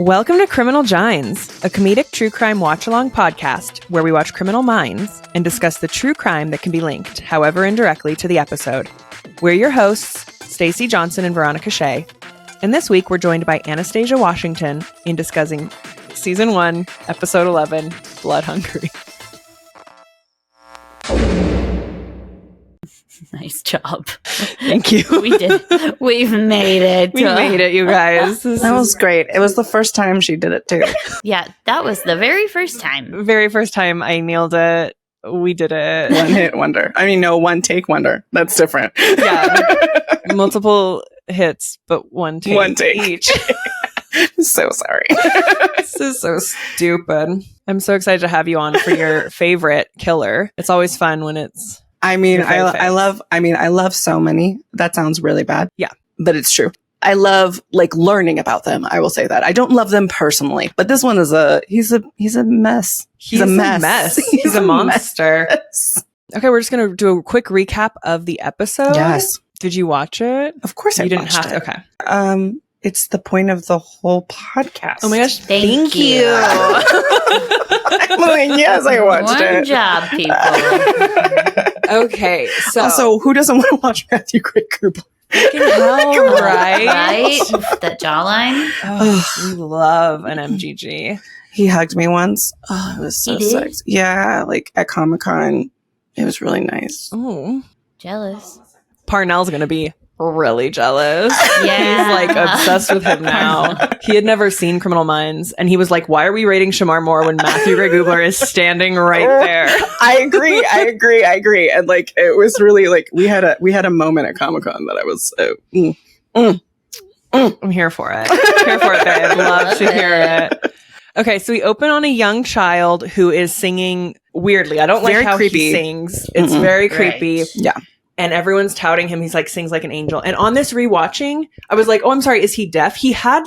Welcome to Criminal Gines, a comedic true crime watch-along podcast where we watch Criminal Minds and discuss the true crime that can be linked, however indirectly, to the episode. We're your hosts, Stacey Johnson and Veronica Shea, and this week we're joined by Anastasia Washington in discussing Season 1, Episode 11, Blood Hungry. Nice job. Thank you. We did. We've made it. We made it, you guys. That was great. It was the first time she did it, too. Yeah, that was the very first time. Very first time I nailed it. We did it. One hit wonder. I mean, no, one take wonder. That's different. Yeah. Multiple hits, but one take each. I'm so sorry. This is so stupid. I'm so excited to have you on for your favorite killer. It's always fun when it's... I mean, I love so many. That sounds really bad. Yeah. But it's true. I love learning about them. I will say that. I don't love them personally, but this one is he's a mess. He's a mess. He's a monster. Okay, we're just going to do a quick recap of the episode. Yes. Did you watch it? Of course I watched it. You didn't have to. Okay. It's the point of the whole podcast. Oh my gosh. Thank you. I'm like, yes, I watched it. One job, people. Okay. So also, who doesn't want to watch Matthew Gray Cooper? Hell, right? Right? That jawline. Oh, we love an MGG. He hugged me once. Oh, it was so sexy. Yeah, at Comic-Con. It was really nice. Oh. Jealous. Parnell's going to be really jealous. Yeah. He's obsessed with him now. He had never seen Criminal Minds, and he was like, why are we rating Shemar Moore when Matthew Gray Gubler is standing right there? I agree. And it was really we had a moment at Comic-Con that I was I'm here for it. Here for it, babe. Love to hear it. Okay, so we open on a young child who is singing weirdly. I don't like how he sings. It's very creepy. Right. Yeah. And everyone's touting him. He's sings like an angel. And on this rewatching, I was like, oh, I'm sorry. Is he deaf? He had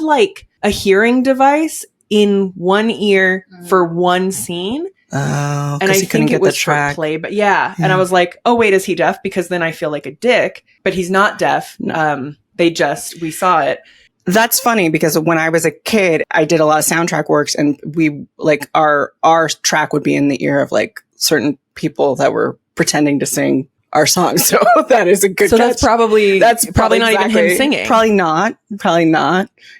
a hearing device in one ear for one scene. Oh, and I he couldn't think get it was the track. For play, but yeah. And I was like, oh, wait, is he deaf? Because then I feel like a dick, but he's not deaf. No. We saw it. That's funny because when I was a kid, I did a lot of soundtrack works, and we our track would be in the ear of certain people that were pretending to sing our song. So that is a good catch. That's probably not even him singing. Probably not.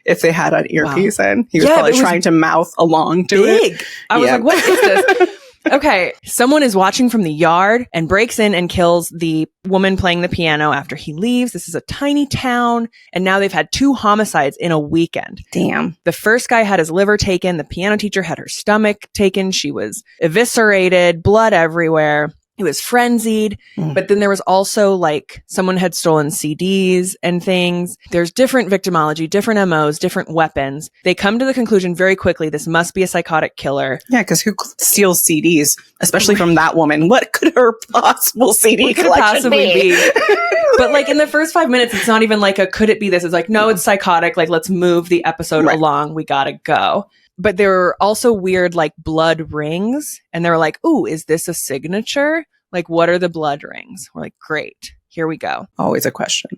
If they had an earpiece in, he was probably trying to mouth along to it. I was like, what is this? Okay, someone is watching from the yard and breaks in and kills the woman playing the piano after he leaves. This is a tiny town, and now they've had 2 homicides in a weekend. Damn. The first guy had his liver taken. The piano teacher had her stomach taken. She was eviscerated, blood everywhere. He was frenzied, but then there was also someone had stolen CDs and things. There's different victimology, different MOs, different weapons. They come to the conclusion very quickly, this must be a psychotic killer. Yeah, because who steals CDs, especially from that woman? What could her possible CD collection be? But in the first 5 minutes, it's not even could it be this? It's no, it's psychotic. Let's move the episode along. We gotta go. But there were also weird, blood rings. And they were like, ooh, is this a signature? What are the blood rings? We're like, great. Here we go. Always a question.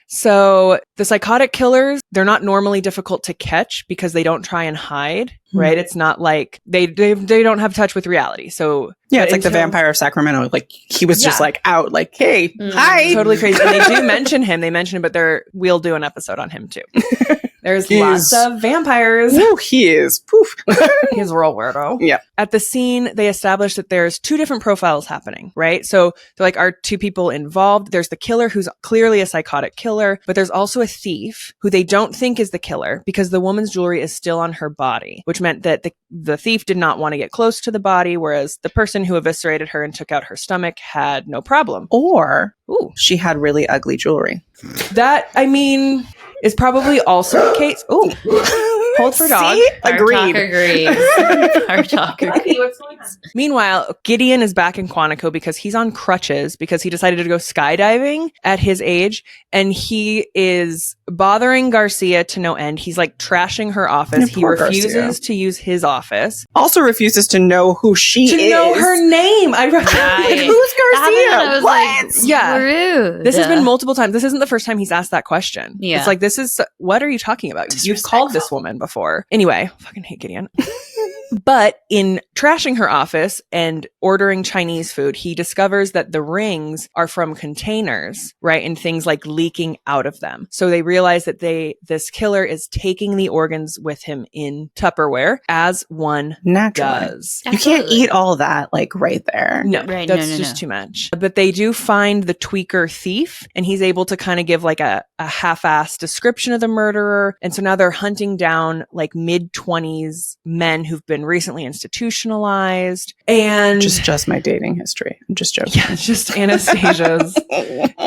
So the psychotic killers, they're not normally difficult to catch because they don't try and hide, right? It's not they don't have touch with reality. So yeah, it's the Vampire of Sacramento. He was just out hey, hi. Totally crazy. And they do mention him. But we'll do an episode on him too. There's lots of vampires. Ooh, he is. Poof. He's a real weirdo. Yeah. At the scene, they establish that there's 2 different profiles happening, right? So they're are 2 people involved. There's the killer who's clearly a psychotic killer, but there's also a thief who they don't think is the killer because the woman's jewelry is still on her body, which meant that the thief did not want to get close to the body, whereas the person who eviscerated her and took out her stomach had no problem. Or she had really ugly jewelry. That, is probably also the case. Ooh. Hold for dog. See? Agreed. Our talk agrees. What's going on? Meanwhile, Gideon is back in Quantico because he's on crutches because he decided to go skydiving at his age, and he is bothering Garcia to no end. He's trashing her office. He refuses to use his office. Also refuses to know who she is. To know her name. I right. Who's Garcia? What? Yeah. Rude. This has been multiple times. This isn't the first time he's asked that question. Yeah. It's this is, what are you talking about? You've called this woman before. before. Anyway, fucking hate Gideon. But in trashing her office and ordering Chinese food, he discovers that the rings are from containers, right? And things like leaking out of them. So they realize that this killer is taking the organs with him in Tupperware, as one does. You can't eat all that like right there. No, Right, that's just too much. But they do find the tweaker thief, and he's able to kind of give like a half-assed description of the murderer. And so now they're hunting down like mid-20s men who've been recently institutionalized. And just my dating history. I'm just joking. Yeah, just Anastasia's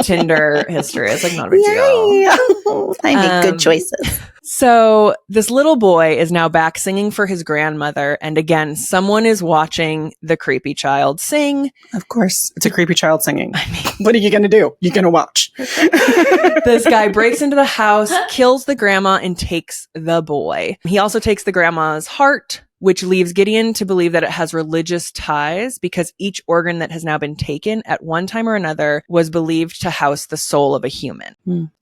Tinder history. It's like not a big deal. I make good choices. So this little boy is now back singing for his grandmother. And again, someone is watching the creepy child sing. Of course. It's a creepy child singing. I mean, what are you going to do? You're going to watch. This guy breaks into the house, kills the grandma, and takes the boy. He also takes the grandma's heart, which leaves Gideon to believe that it has religious ties because each organ that has now been taken at one time or another was believed to house the soul of a human.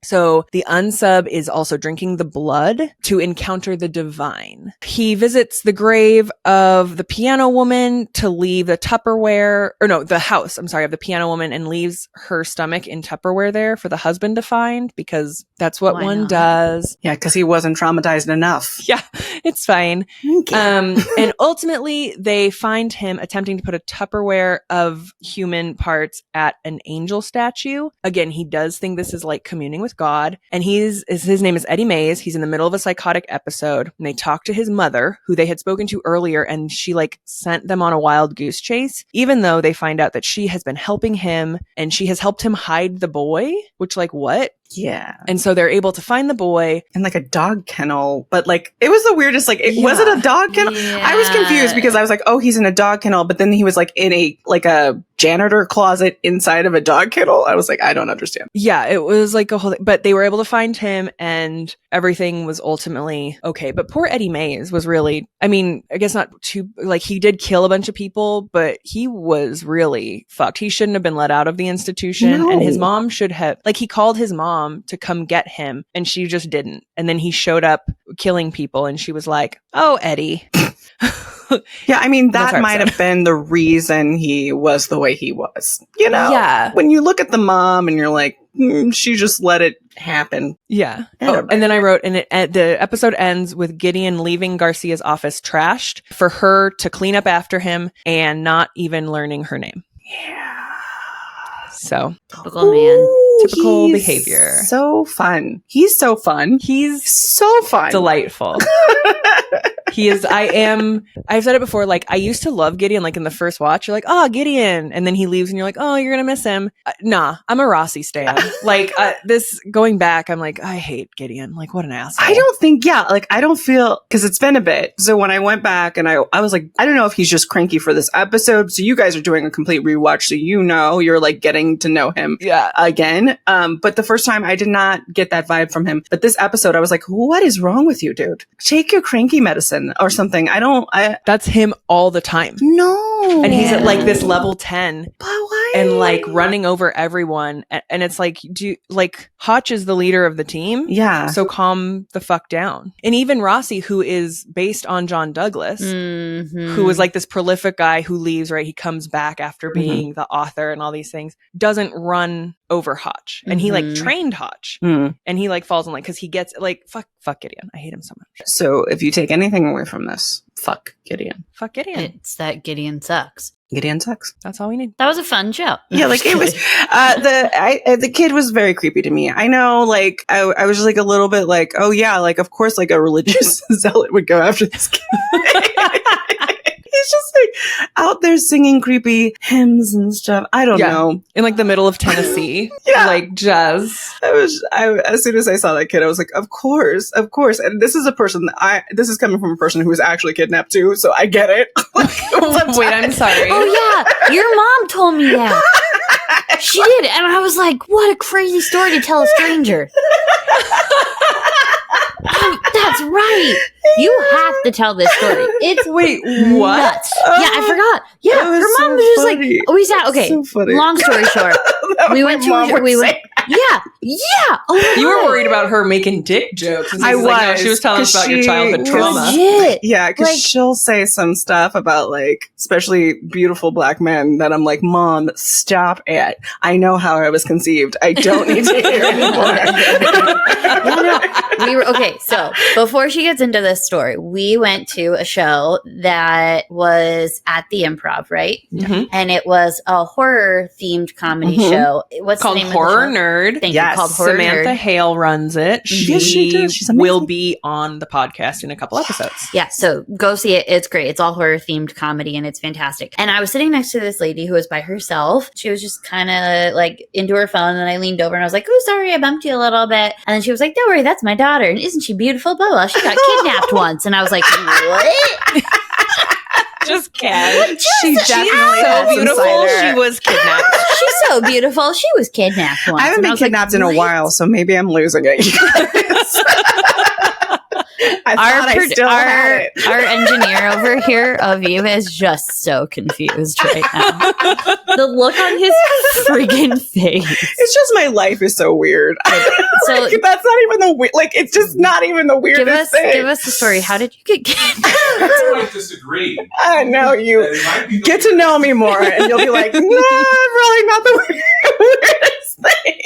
So the unsub is also drinking the blood to encounter the divine. He visits the grave of the piano woman to leave the Tupperware, or no, the house, I'm sorry, of the piano woman, and leaves her stomach in Tupperware there for the husband to find because that's what one does. Yeah, because he wasn't traumatized enough. Yeah, it's fine. And ultimately, they find him attempting to put a Tupperware of human parts at an angel statue. Again, he does think this is like communing with God. And his name is Eddie Mays. He's in the middle of a psychotic episode. And they talk to his mother, who they had spoken to earlier, and she like sent them on a wild goose chase, even though they find out that she has been helping him and she has helped him hide the boy, which like what? Yeah. And so they're able to find the boy. In like a dog kennel. But like, it was the weirdest. Like, was it a dog kennel? Yeah. I was confused because I was like, oh, he's in a dog kennel. But then he was like in a janitor closet inside of a dog kennel. I was like, I don't understand. Yeah, it was like a whole thing. But they were able to find him and everything was ultimately okay. But poor Eddie Mays was really, I mean, I guess not too, like he did kill a bunch of people, but he was really fucked. He shouldn't have been let out of the institution. No. And his mom should have, like he called his mom to come get him and she just didn't. And then he showed up killing people and she was like, oh, Eddie. Yeah, I mean, that might have been the reason he was the way he was. You know? Yeah. When you look at the mom and you're like, she just let it happen. Yeah. Oh, and then I wrote, and the episode ends with Gideon leaving Garcia's office trashed for her to clean up after him and not even learning her name. Yeah. So. Typical man. Typical behavior. So fun. He's so fun. He's so fun. Delightful. He is, I've said it before, like, I used to love Gideon, like, in the first watch, you're like, oh, Gideon, and then he leaves, and you're like, oh, you're gonna miss him. Nah, I'm a Rossi stan. Like, this, going back, I'm like, I hate Gideon. Like, what an asshole. I don't think, I don't feel, because it's been a bit. So when I went back, and I was like, I don't know if he's just cranky for this episode, so you guys are doing a complete rewatch, so you're, like, getting to know him again. But the first time, I did not get that vibe from him. But this episode, I was like, what is wrong with you, dude? Take your cranky medicine. Or something. That's him all the time. No. And he's at like this level 10. But why? And like running over everyone. And it's like, Hotch is the leader of the team. Yeah. So calm the fuck down. And even Rossi, who is based on John Douglas, who is like this prolific guy who leaves, right? He comes back after being the author and all these things, doesn't run over Hotch. And he like trained Hotch. And he like falls in like, because he gets like, fuck Gideon. I hate him so much. So if you take anything away from this, fuck Gideon. Fuck Gideon. It's that Gideon sucks. Gideon sucks. That's all we need. That was a fun show. Yeah, like it was. The kid was very creepy to me. I know, like I was just like a little bit like, oh yeah, like of course, like a religious zealot would go after this kid. He's just like out there singing creepy hymns and stuff. I don't know. In like the middle of Tennessee. Like jazz. As soon as I saw that kid, I was like, of course. And this is a person this is coming from a person who was actually kidnapped too. So I get it. Wait, I'm sorry. Oh yeah. Your mom told me that. She did. And I was like, what a crazy story to tell a stranger. That's right. You have to tell this story. It's wait, what? Nuts. Yeah, I forgot. Yeah, her mom was just like, we sat. Okay, so funny. long story short, we went to. Yeah, Yeah. Oh, You were worried about her making dick jokes. And I she's like, no, was, she was telling us 'cause about your she childhood was trauma. legit. Yeah, because Like- she'll say some stuff about like, especially beautiful black men that I'm like, Mom, stop it. I know how I was conceived. I don't need to hear anymore. We were okay. So before she gets into this story, we went to a show that was at the Improv, right? Mhm. And it was a horror themed comedy Mhm. show. What's Called the name Horror of the show? Nerd. Thank Yes, you. Called Horror Samantha Nerd. Hale runs it. Yes, she does. She's amazing. will be on the podcast in a couple episodes. Yeah, so go see it. It's great. It's all horror themed comedy and it's fantastic. And I was sitting next to this lady who was by herself. She was just kind of like into her phone, and I leaned over and I was like, "Oh, sorry, I bumped you a little bit." And then she was like, "Don't worry, that's my daughter. And isn't she beautiful? Blah blah. She got kidnapped once." And I was like, "What?" Just Ken. She definitely so had some beautiful. cider. She was kidnapped. She's so beautiful. She was kidnapped once. I haven't And been was like, kidnapped in a "What?" while, so maybe I'm losing it. You guys. I thought I still had it. our engineer over here, Aviv, is just so confused right now. The look on his friggin' face. It's just my life is so weird. So- Like, that's not even the like. It's just not even the weirdest thing. Give us the story. How did you get kidnapped? I might disagree. I know you. It might be the Get to know me more, and you'll be like, nah, really not the weirdest thing.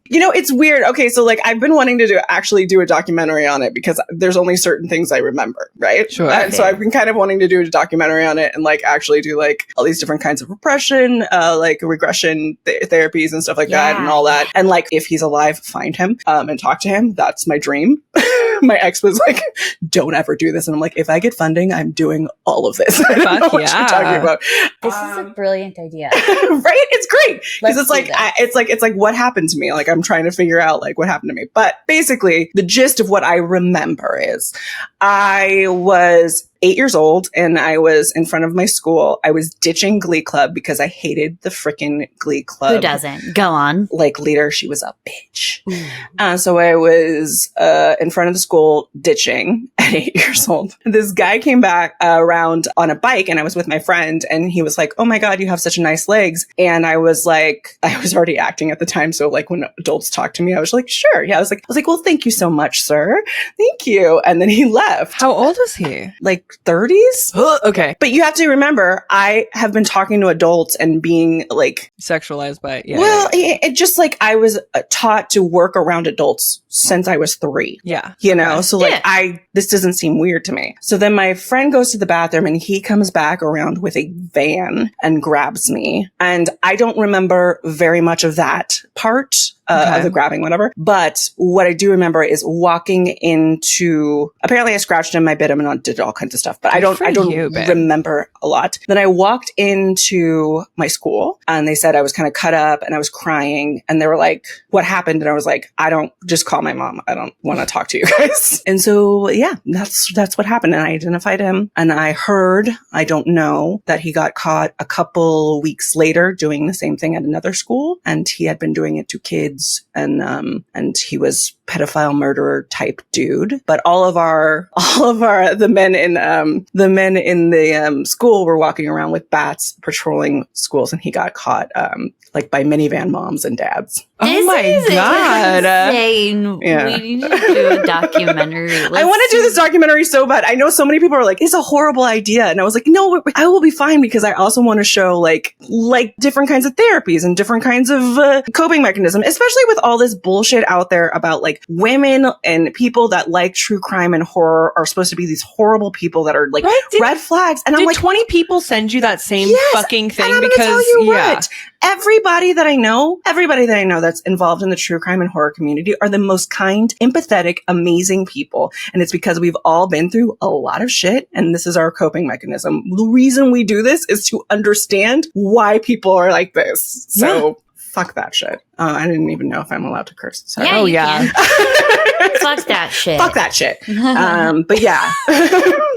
You know, it's weird. Okay, so like I've been wanting to actually do a documentary on it because there's only certain things I remember, right? Sure. And so I've been kind of wanting to do a documentary on it and like actually do like all these different kinds of repression, like regression therapies and stuff like that and all that. And like if he's alive, find him and talk to him. That's my dream. My ex was like, "Don't ever do this," and I'm like, "If I get funding, I'm doing all of this." I don't know Fuck what yeah. you're talking about. This is a brilliant idea. Right? It's great because Let's it's like do this. it's like what happened to me. Like I'm trying to figure out like what happened to me. But basically, the gist of what I remember is I was 8 years old and I was in front of my school. I was ditching Glee Club because I hated the frickin' Glee Club. Who doesn't? Go on. Like leader, she was a bitch. So I was in front of the school ditching at 8 years old. This guy came back around on a bike and I was with my friend and he was like, "Oh my God, you have such nice legs." And I was like, I was already acting at the time. So like when adults talk to me, I was like, "Sure." Yeah. I was like, "Well, thank you so much, sir. Thank you." And then he left. How old is he? Like 30s? Okay. But you have to remember, I have been talking to adults and being like, Sexualized by, yeah. well, it just like I was taught to work around adults since I was 3. Yeah. You know, Okay. so like Yeah. this doesn't seem weird to me. So then my friend goes to the bathroom and he comes back around with a van and grabs me. And I don't remember very much of that part. Okay. Of the grabbing, whatever. But what I do remember is walking into, apparently I scratched him, I bit him and did all kinds of stuff, but I Good for don't you, babe. remember a lot. Then I walked into my school and they said I was kind of cut up and I was crying and they were like, "What happened?" And I was like, "I don't, just call my mom. I don't want to talk to you guys." And so, yeah, that's what happened. And I identified him and I heard, I don't know, that he got caught a couple weeks later doing the same thing at another school. And he had been doing it to kids and he was pedophile murderer type dude. But all of the men in the school were walking around with bats patrolling schools and he got caught like by minivan moms and dads. Oh my God. Insane. Yeah. We need to do a documentary. I want to do this documentary so bad. I know so many people are like, "It's a horrible idea." And I was like, "No, I will be fine," because I also want to show like different kinds of therapies and different kinds of coping mechanisms, especially with all this bullshit out there about like women and people that like true crime and horror are supposed to be these horrible people that are like Right? red flags. And I'm Did like, 20 people send you that same Yes, fucking thing? and I'm Because, gonna tell you yeah. what, everybody that I know that's involved in the true crime and horror community are the most kind, empathetic, amazing people. And it's because we've all been through a lot of shit. And this is our coping mechanism. The reason we do this is to understand why people are like this. So fuck that shit. I didn't even know if I'm allowed to curse. Sorry. Yeah, Oh, you yeah. can. Fuck that shit. Fuck that shit. But yeah,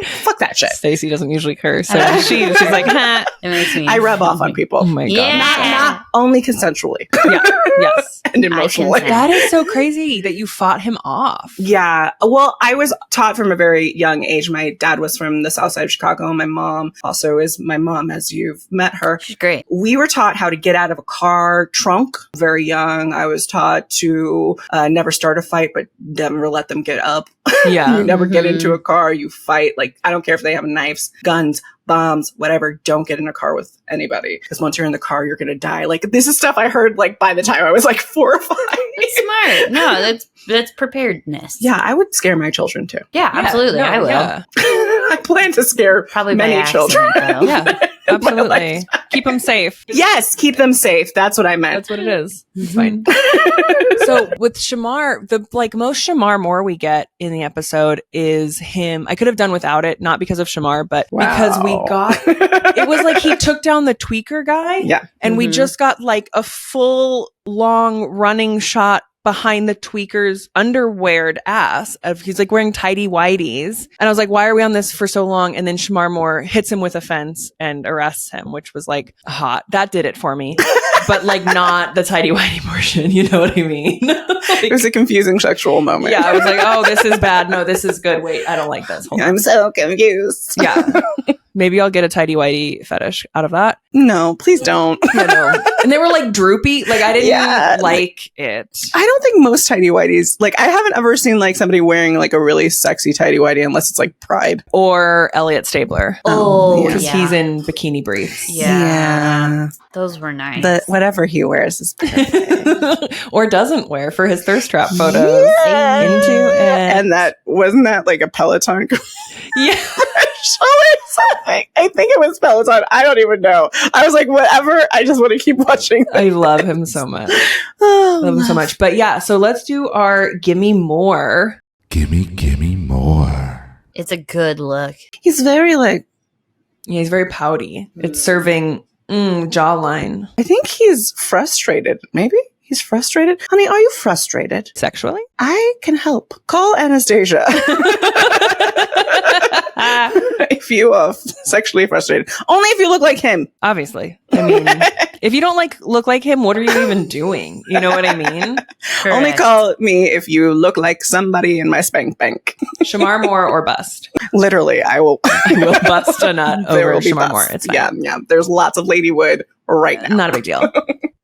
fuck that shit. Stacey doesn't usually curse. So she's like, "Ha." It makes me. I rub off on people. Oh my God. Yeah. Not only consensually Yeah. Yes. and emotionally. consent. That is so crazy that you fought him off. Yeah. Well, I was taught from a very young age. My dad was from the south side of Chicago. My mom also is my mom, as you've met her. She's great. We were taught how to get out of a car, trunk very young. I was taught to never start a fight, but never let them get up. Yeah. You never get into a car. You fight. Like, I don't care if they have knives, guns, bombs, whatever. Don't get in a car with anybody. Because once you're in the car, you're going to die. Like, this is stuff I heard, like, by the time I was, like, 4 or 5. That's smart. No, that's preparedness. Yeah, I would scare my children, too. Yeah, absolutely. no, I will. yeah. I plan to scare Probably many by accident, children. though. Yeah, absolutely. Keep them safe. Yes, keep them safe. That's what I meant. That's what it is. It's fine. So with Shemar, the most Shemar Moore we get in the episode is him. I could have done without it, not because of Shemar, but because we got, it was like he took down the tweaker guy. Yeah. And we just got like a full long running shot behind the tweaker's underweared ass of he's like wearing tidy whities. And I was like, why are we on this for so long? And then Shemar Moore hits him with a fence and arrests him, which was like hot. That did it for me. But like not the tidy whitey portion, you know what I mean? Like, It was a confusing sexual moment. yeah, I was like, oh, this is bad. No, this is good. Wait, I don't like this. Hold on. I'm so confused. Yeah. Maybe I'll get a tidy whitey fetish out of that. No, please don't. You know. And they were like droopy. Like I didn't like it. I don't think most tidy whities, like I haven't ever seen like somebody wearing like a really sexy tidy whitey unless it's like Pride. Or Elliot Stabler. Oh, Because yeah. he's in bikini briefs. Yeah. Those were nice. But whatever he wears is perfect. Or doesn't wear for his thirst trap photos. Yeah. Into it. And that wasn't that like a Peloton Yeah. commercial or something? I think it was Peloton. I don't even know. I was like, whatever. I just want to keep watching. I love him so much. Oh, Love him so much. But yeah, so let's do our Gimme Moore. Gimme more. It's a good look. He's very like, Yeah, he's very pouty. It's serving jawline. I think he's frustrated. Maybe he's frustrated. Honey, are you frustrated? Sexually? I can help. Call Anastasia. If you are sexually frustrated. Only if you look like him. Obviously. I mean, if you don't look like him, what are you even doing? You know what I mean? Only Correct. call me if you look like somebody in my spank bank. Shamar Moore or bust. Literally, I will. I will bust a nut There over will be Shamar busts. Moore. It's fine. Yeah. There's lots of Ladywood right now. Not a big deal.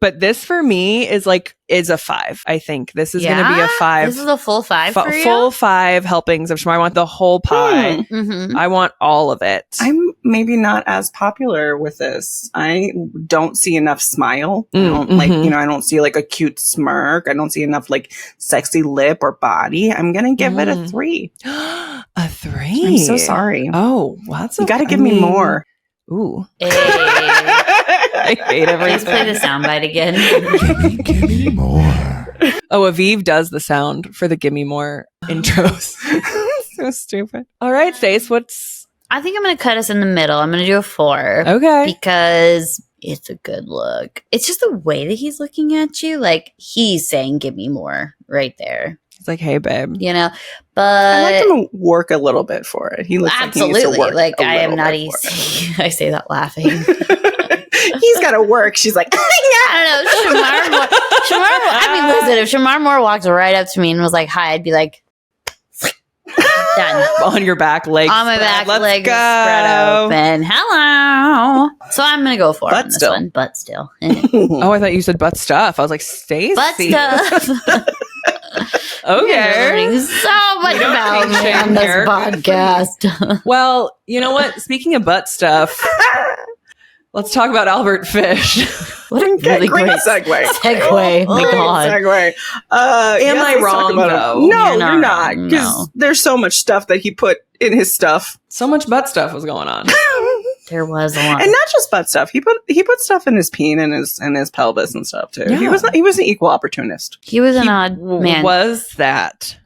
But this for me is a 5. I think this is going to be a 5. This is a full 5 for you? Full 5 helpings of Shamar. I want the whole pie. Mm-hmm. I want all of it. I'm maybe not as popular with this. I don't see enough smile. I don't I don't see like a cute smirk. I don't see enough like sexy lip or body. I'm going to give it a 3. A 3. I'm so sorry. Oh, well, that's You got to give me more. Ooh. Hey. I hate Please play everything. the soundbite again. Gimme more. Oh, Aviv does the sound for the Gimme More intros. So stupid. All right, Stace, I think I'm going to cut us in the middle. I'm going to do a 4. okay? Because it's a good look. It's just the way that he's looking at you. Like, he's saying, give me more right there. It's like, hey, babe. You know? I like But him to work a little bit for it. He looks like he needs to absolutely. work Like, a I am little not bit for easy. I say that laughing. it. He's got to work. She's like, I don't know. Shemar Moore. I mean, listen, if Shemar Moore walked right up to me and was like, hi, I'd be like, done. On your back, legs On my spread. back, Let's legs go. spread open. Hello. So I'm going to go for But on this still. one. But still. Oh, I thought you said butt stuff. I was like, Stacy. But stuff. You're Okay. learning so much We don't about me kink shame on this here. podcast. Well, you know what? Speaking of butt stuff, let's talk about Albert Fish. What a Okay, really great great segue. segue. My Great God. segue. Am I let's talk wrong, about him. though? No, You're you're not not. wrong, Because no. there's so much stuff that he put in his stuff. So much butt stuff was going on. There was a lot. And not just butt stuff. He put stuff in his peen and his pelvis and stuff too. Yeah. He was an equal opportunist. He was an odd man. Was that?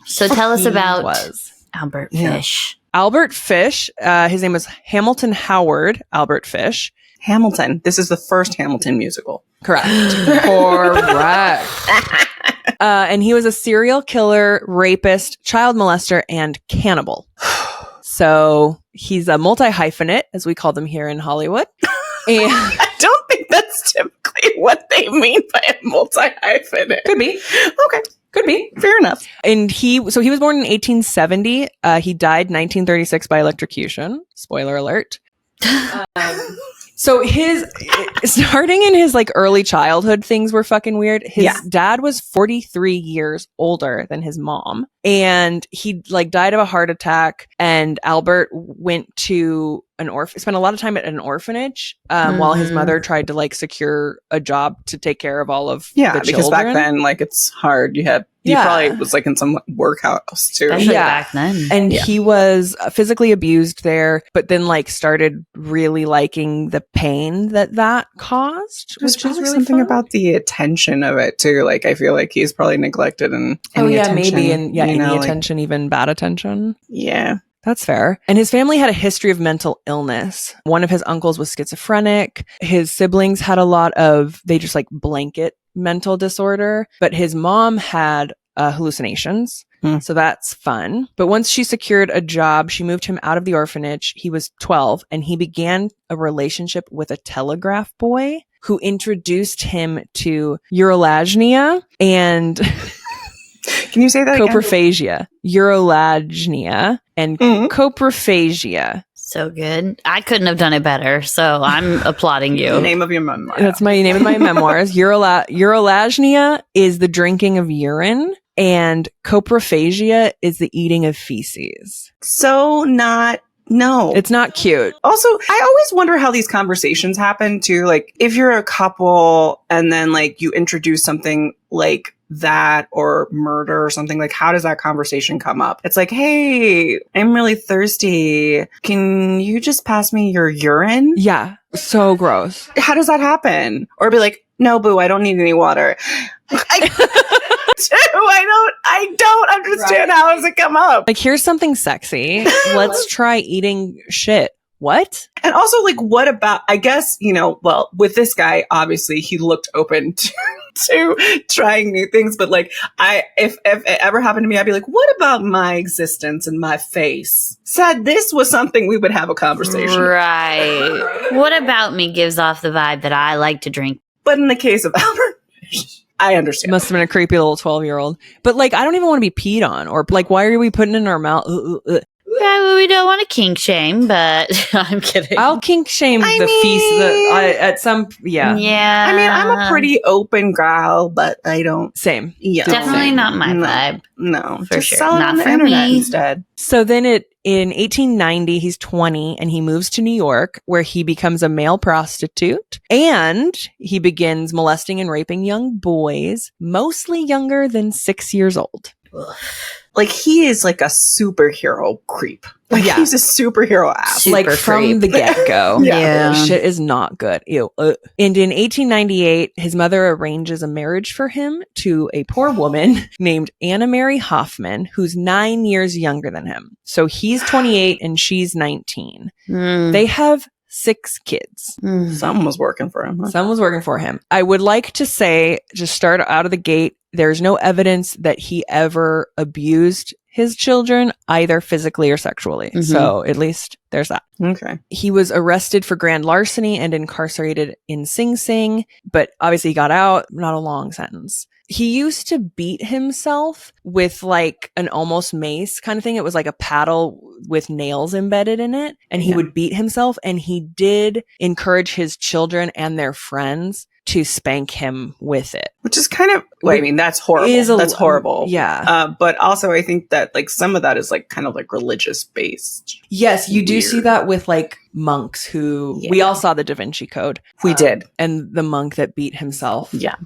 So tell us about Was. Albert Yeah. Fish. Albert Fish, his name was Hamilton Howard Albert Fish. Hamilton. This is the first Hamilton musical. Correct. Correct. And he was a serial killer, rapist, child molester, and cannibal. So he's a multi-hyphenate, as we call them here in Hollywood. And I don't think that's typically what they mean by a multi-hyphenate. could be. Okay, Could be. fair enough. And he was born in 1870. He died 1936 by electrocution. Spoiler alert. So starting in his like early childhood, things were fucking weird. His dad was 43 years older than his mom, and he like died of a heart attack. And Albert went to spent a lot of time at an orphanage while his mother tried to like secure a job to take care of all of the children. Because back then, like, it's hard. He probably was like in some workhouse too. Especially back then. And he was physically abused there, but then like started really liking the pain that caused. There's which probably is really something fun. about the attention of it too. Like, I feel like he's probably neglected and maybe. attention, And any attention, even bad attention. Yeah. That's fair. And his family had a history of mental illness. One of his uncles was schizophrenic. His siblings had a lot of, they just like blanket mental disorder, but his mom had hallucinations. So that's fun. But once she secured a job, she moved him out of the orphanage. He was 12 and he began a relationship with a telegraph boy who introduced him to urolagnia and Can you say that again? coprophagia, urolagnia and coprophagia. So good. I couldn't have done it better. So I'm applauding you. Name of your memoir. That's my name of my memoirs. Urolagnia is the drinking of urine, and coprophagia is the eating of feces. No. It's not cute. Also, I always wonder how these conversations happen too. Like, if you're a couple and then like you introduce something like that or murder or something, like how does that conversation come up? It's like, hey, I'm really thirsty. Can you just pass me your urine? Yeah. So gross. How does that happen? Or be like, no, boo, I don't need any water. I don't understand how does it come up. Like, here's something sexy. Let's try eating shit. What? And also, like, what about, I guess, well, with this guy, obviously, he looked open to trying new things. But like, if it ever happened to me, I'd be like, what about my existence and my face? Said this was something we would have a conversation. Right. What about me gives off the vibe that I like to drink? But in the case of Albert, I understand. Must have been a creepy little 12-year-old. But like, I don't even want to be peed on, or like, why are we putting it in our mouth? Yeah, well, we don't want to kink shame, but I'm kidding. I'll kink shame at some. Yeah. Yeah. I mean, I'm a pretty open gal, but I don't. Same. Yeah. Definitely not my vibe. No. For Just sure. sell it Not on the for internet me. instead. So then in 1890, he's 20 and he moves to New York where he becomes a male prostitute and he begins molesting and raping young boys, mostly younger than 6 years old. Like, he is like a superhero creep. Like, he's a superhero ass. Super like from creep. the get-go. Yeah. Shit is not good. Ew. And in 1898, his mother arranges a marriage for him to a poor woman named Anna Mary Hoffman, who's 9 years younger than him. So he's 28 and she's 19. They have 6 kids. Something was working for him. Huh? Someone was working for him. I would like to say, just start out of the gate, there's no evidence that he ever abused his children, either physically or sexually. So at least there's that. Okay. He was arrested for grand larceny and incarcerated in Sing Sing, but obviously he got out, not a long sentence. He used to beat himself with like an almost mace kind of thing. It was like a paddle with nails embedded in it, and he would beat himself, and he did encourage his children and their friends to spank him with it. Which is kind of, I mean, that's horrible. That's horrible. Yeah. But also I think that like some of that is like kind of like religious based. Yes, you do see that with like monks who, we all saw the Da Vinci Code. We did. And the monk that beat himself. Yeah.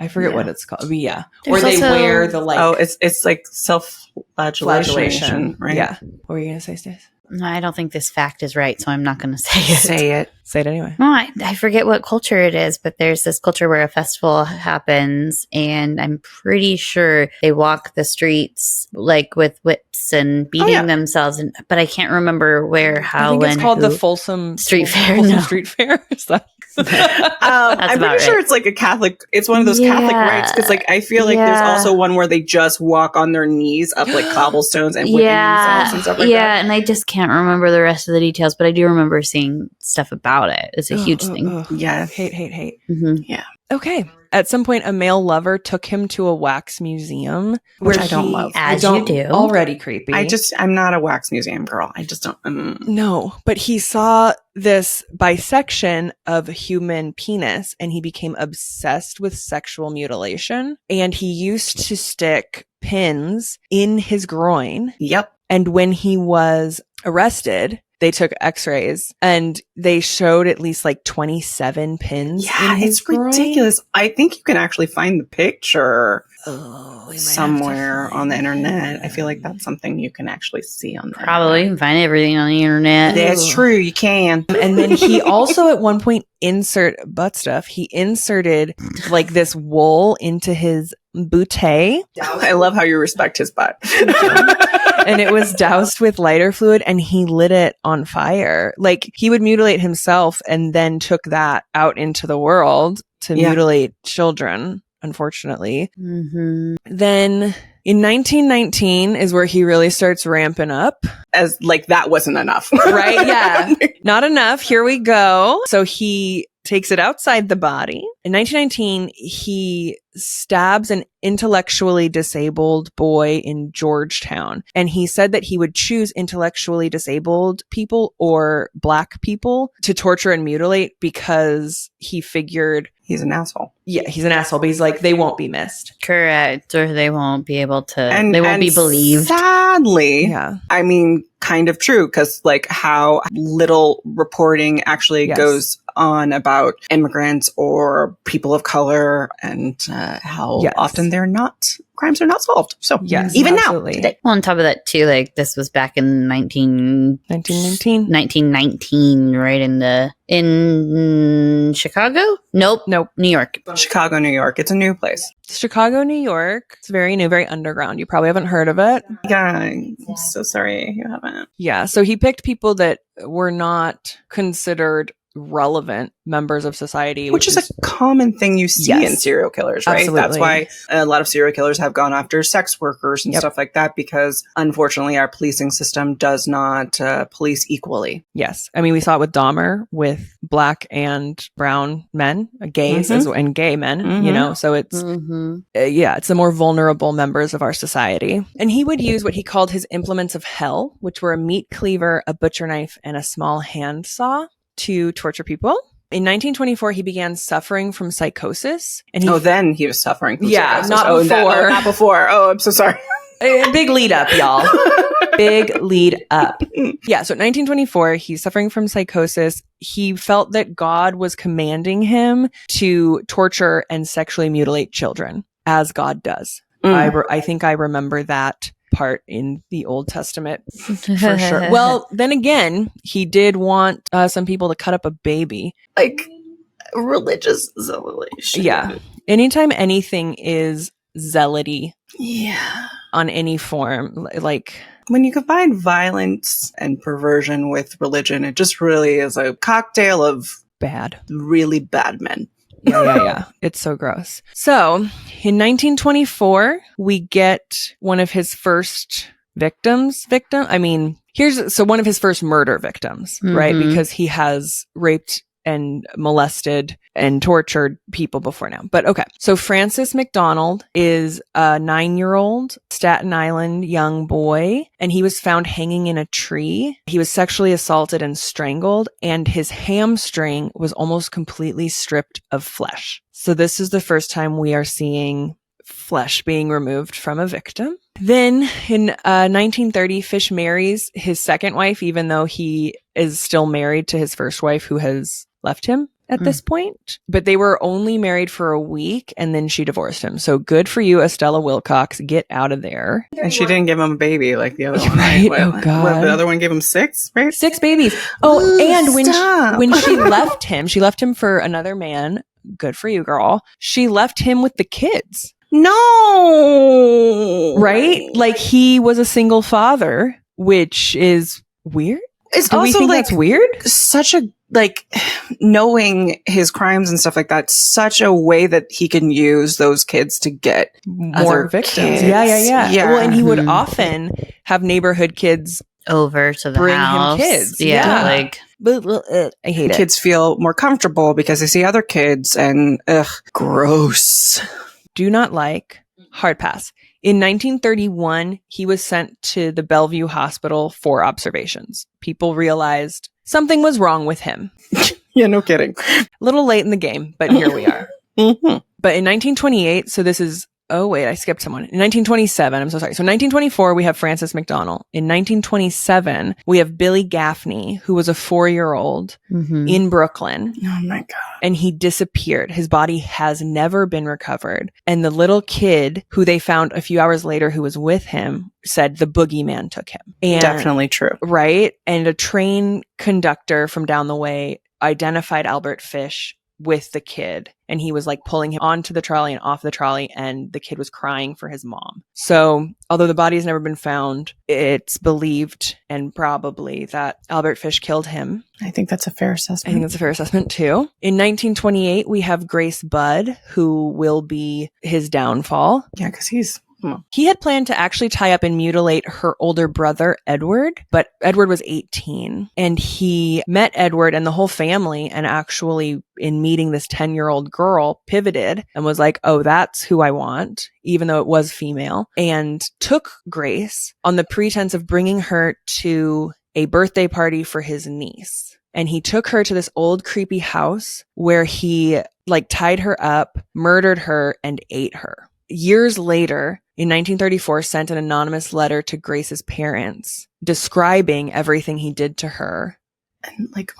I forget what it's called. But yeah. There's or they also- wear the like. Oh, it's like self-flagellation, right? Yeah. What were you going to say, Stace? No, I don't think this fact is right, so I'm not going to say it. Say it. Say it anyway. No, I forget what culture it is, but there's this culture where a festival happens, and I'm pretty sure they walk the streets like with whips and beating themselves. But I can't remember where, how, I think when, it's called who. the Folsom Street Fair, Folsom no. Street Fair. Is that- I'm pretty sure it's like a Catholic. It's one of those Catholic rites because, like, I feel like there's also one where they just walk on their knees up like cobblestones and whipping themselves and stuff like that. And I just can't remember the rest of the details, but I do remember seeing stuff about it. It's a huge thing. Yeah. Hate. Mm-hmm. Yeah. Okay. At some point, a male lover took him to a wax museum. Which I don't love. As you do. Already creepy. I'm not a wax museum girl. I just don't. No, but he saw this bisection of human penis and he became obsessed with sexual mutilation. And he used to stick pins in his groin. Yep. And when he was arrested, they took x-rays and they showed at least like 27 pins. Yeah, in his it's groin. ridiculous. I think you can actually find the picture We might somewhere have to on the find internet. it. I feel like that's something you can actually see on the Probably. You can find everything on the internet. That's true. You can. And then he also at one point he inserted like this wool into his bootay. I love how you respect his butt. And it was doused with lighter fluid and he lit it on fire. Like he would mutilate himself and then took that out into the world to mutilate children, unfortunately. Mm-hmm. Then in 1919 is where he really starts ramping up. As like that wasn't enough. Right? Yeah. Not enough. Here we go. So he takes it outside the body. In 1919, he stabs an intellectually disabled boy in Georgetown. And he said that he would choose intellectually disabled people or black people to torture and mutilate because he figured, He's an asshole. yeah, he's an asshole, but he's like, they won't be missed. Correct. Or they won't be able to, And they won't be believed. Sadly, Yeah. I mean, kind of true, because like how little reporting actually Yes. goes on about immigrants or people of color and how Yes. often crimes are not solved. So Yes, even absolutely. now, today. Well, on top of that, too, like this was back in 1919, right? In Chicago? Nope. New York. Chicago, New York. It's a new place. Chicago, New York. It's very new, very underground. You probably haven't heard of it. Yeah, I'm so sorry you haven't. Yeah. So he picked people that were not considered relevant members of society, Which is a common thing you see Yes. in serial killers, right? Absolutely. That's why a lot of serial killers have gone after sex workers and Yep. stuff like that, because unfortunately our policing system does not police equally. Yes. I mean, we saw it with Dahmer with black and brown men, gays and gay men, you know, so it's, Mm-hmm. it's the more vulnerable members of our society. And he would use what he called his implements of hell, which were a meat cleaver, a butcher knife, and a small handsaw to torture people. In 1924, he began suffering from psychosis. And then he was suffering from Yeah, psychosis. not Not before. before. Oh, I'm so sorry. A big lead up, y'all. Big lead up. Yeah. So 1924, he's suffering from psychosis. He felt that God was commanding him to torture and sexually mutilate children, as God does. I think I remember that part in the Old Testament for sure. Well, then again, he did want some people to cut up a baby. Like religious zealotry. Yeah. Anytime anything is zealoty Yeah. on any form, like When you combine violence and perversion with religion, it just really is a cocktail of bad. really bad men. Yeah. It's so gross. So in 1924, we get one of his first victims. I mean, one of his first murder victims, right? Mhm. Because he has raped and molested and tortured people before now. But okay. So Francis McDonald is a 9-year-old Staten Island young boy, and he was found hanging in a tree. He was sexually assaulted and strangled, and his hamstring was almost completely stripped of flesh. So this is the first time we are seeing flesh being removed from a victim. Then in 1930, Fish marries his second wife, even though he is still married to his first wife who has left him at this point. But they were only married for a week and then she divorced him. So good for you, Estella Wilcox. Get out of there. And she didn't give him a baby like the other one. Right? Right? Oh, God. The other one gave him 6, right? 6 babies. Oh, Ooh, and stop. when she left him for another man. Good for you, girl. She left him with the kids. No. Right? Like he was a single father, which is weird. It's Do we also think like that's weird? such a knowing his crimes and stuff like that, such a way that he can use those kids to get More other victims. kids. Yeah. Yeah. Well, and he would Mhm. often have neighborhood kids Over to the bring house. him kids. Yeah, Yeah. like I hate it. Kids feel more comfortable because they see other kids and gross. Do not like. Hard pass. In 1931, he was sent to the Bellevue Hospital for observations. People realized something was wrong with him. Yeah, no kidding. A little late in the game, but here we are. Mm-hmm. But in 1928, so this is, oh wait, I skipped someone. In 1927, I'm so sorry. So 1924, we have Francis McDonnell. In 1927, we have Billy Gaffney, who was a 4-year-old in Brooklyn. Oh my God. And he disappeared. His body has never been recovered. And the little kid who they found a few hours later who was with him said the boogeyman took him. And, definitely true. Right? And a train conductor from down the way identified Albert Fish with the kid, and he was like pulling him onto the trolley and off the trolley, and the kid was crying for his mom. So although the body has never been found, it's believed and probably that Albert Fish killed him. I think that's a fair assessment. I think that's a fair assessment too. In 1928, we have Grace Budd, who will be his downfall. Yeah, because he's... He had planned to actually tie up and mutilate her older brother, Edward, but Edward was 18, and he met Edward and the whole family, and actually in meeting this 10-year-old girl pivoted and was like, oh, that's who I want, even though it was female, and took Grace on the pretense of bringing her to a birthday party for his niece. And he took her to this old creepy house where he like tied her up, murdered her, and ate her. Years later, in 1934, sent an anonymous letter to Grace's parents describing everything he did to her. And like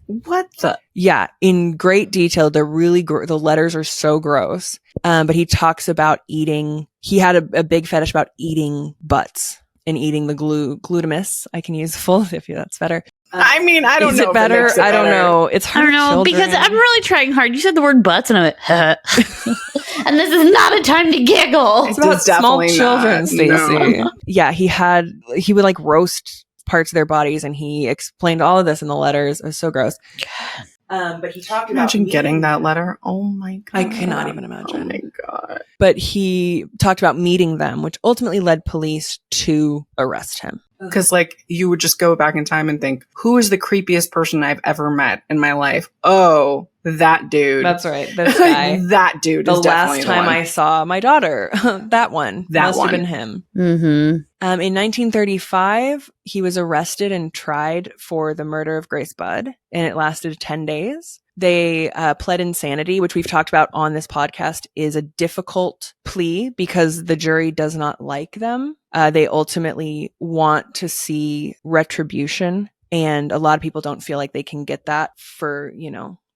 what the? Yeah, in great detail. They're really, the letters are so gross. But he talks about eating, he had a big fetish about eating butts and eating the glutamus. I can use full if that's better. I mean, I don't know. Is it better? I don't know. It's hard. I don't know, because I'm really trying hard. You said the word butts, and I went, and this is not a time to giggle. It's about small children, Stacey. No. Yeah, he would like roast parts of their bodies, and he explained all of this in the letters. It was so gross. But he talked about getting that letter. Oh my God. I cannot even imagine. Oh my God. But he talked about meeting them, which ultimately led police to arrest him. Because like you would just go back in time and think, who is the creepiest person I've ever met in my life? Oh, that dude. That's right. This guy. That dude. The is last time I saw my daughter, that one. That must one. have been him. Mm-hmm. In 1935, he was arrested and tried for the murder of Grace Budd, and it lasted 10 days. They pled insanity, which we've talked about on this podcast, is a difficult plea because the jury does not like them. They ultimately want to see retribution, and a lot of people don't feel like they can get that for,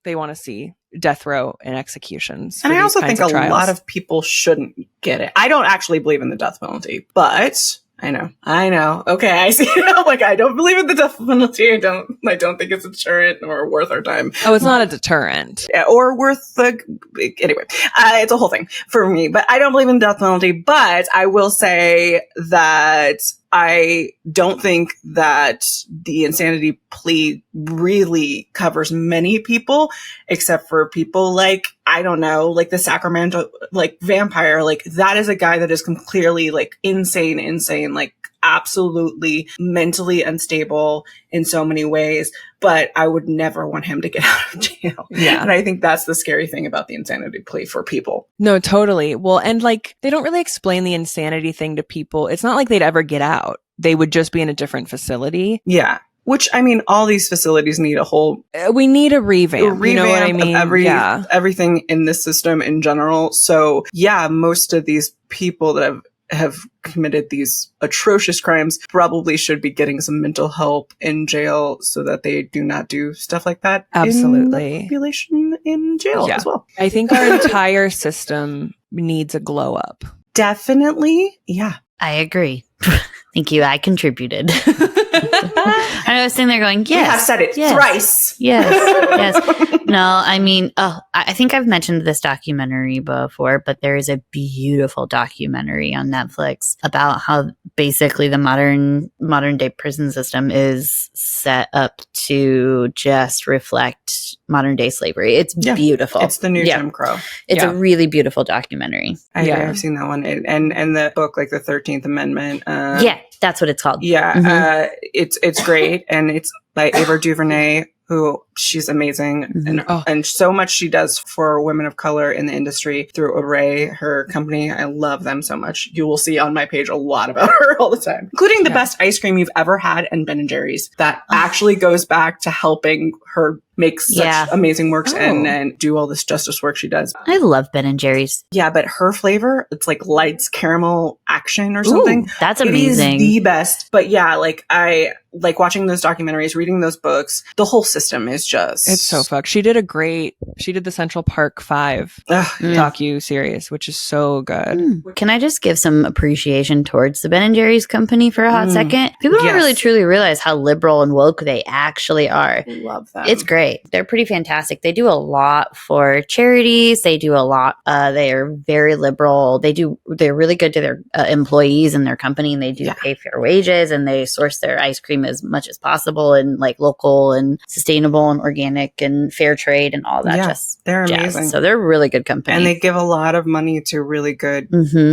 they want to see death row and executions. And I also think a lot of people shouldn't get it. I don't actually believe in the death penalty, but I know. Okay, I see. Like, I don't believe in the death penalty. I don't think it's a deterrent or worth our time. Oh, it's not a deterrent. Yeah, or worth anyway, it's a whole thing for me, but I don't believe in the death penalty. But I will say that I don't think that the insanity plea really covers many people, except for people like, I don't know, like the Sacramento, like vampire, like that is a guy that is clearly like insane, like absolutely mentally unstable in so many ways, but I would never want him to get out of jail. Yeah. And I think that's the scary thing about the insanity plea for people. No, totally. Well, and like, they don't really explain the insanity thing to people. It's not like they'd ever get out. They would just be in a different facility. Yeah. Which, I mean, all these facilities need a whole... We need a revamp. You know what I mean? Of everything in this system in general. So, yeah, most of these people that have committed these atrocious crimes probably should be getting some mental help in jail so that they do not do stuff like that. Absolutely. In the population in jail as well. I think our entire system needs a glow up. Definitely. Yeah. I agree. Thank you. I contributed. And I was sitting there going, yes. You have said it thrice. Yes. No, I mean, I think I've mentioned this documentary before, but there is a beautiful documentary on Netflix about how basically the modern day prison system is set up to just reflect modern day slavery. It's beautiful. It's the new Jim Crow. It's a really beautiful documentary. I've seen that one. And the book, like the 13th Amendment. Yeah, that's what it's called. Yeah. Mm-hmm. It's great. And it's by Ava DuVernay, who she's amazing. And so much she does for women of color in the industry through Array, her company. I love them so much. You will see on my page a lot about her all the time, including the best ice cream you've ever had and Ben & Jerry's. That actually goes back to helping her make such amazing works and do all this justice work she does. I love Ben & Jerry's. Yeah, but her flavor, it's like Lights Caramel Action or something. Ooh, that's amazing. It is the best. But yeah, like I like watching those documentaries, reading those books. The whole system is just... It's so fucked. She did the Central Park 5 docu-series, which is so good. Can I just give some appreciation towards the Ben & Jerry's company for a hot second? People don't really truly realize how liberal and woke they actually are. Love them. It's great. They're pretty fantastic. They do a lot for charities. They do a lot. They are very liberal. They're really good to their employees and their company, and they do pay fair wages, and they source their ice cream as much as possible and like local and sustainable and organic and fair trade and all that. Yeah, they're amazing. So they're a really good company. And they give a lot of money to really good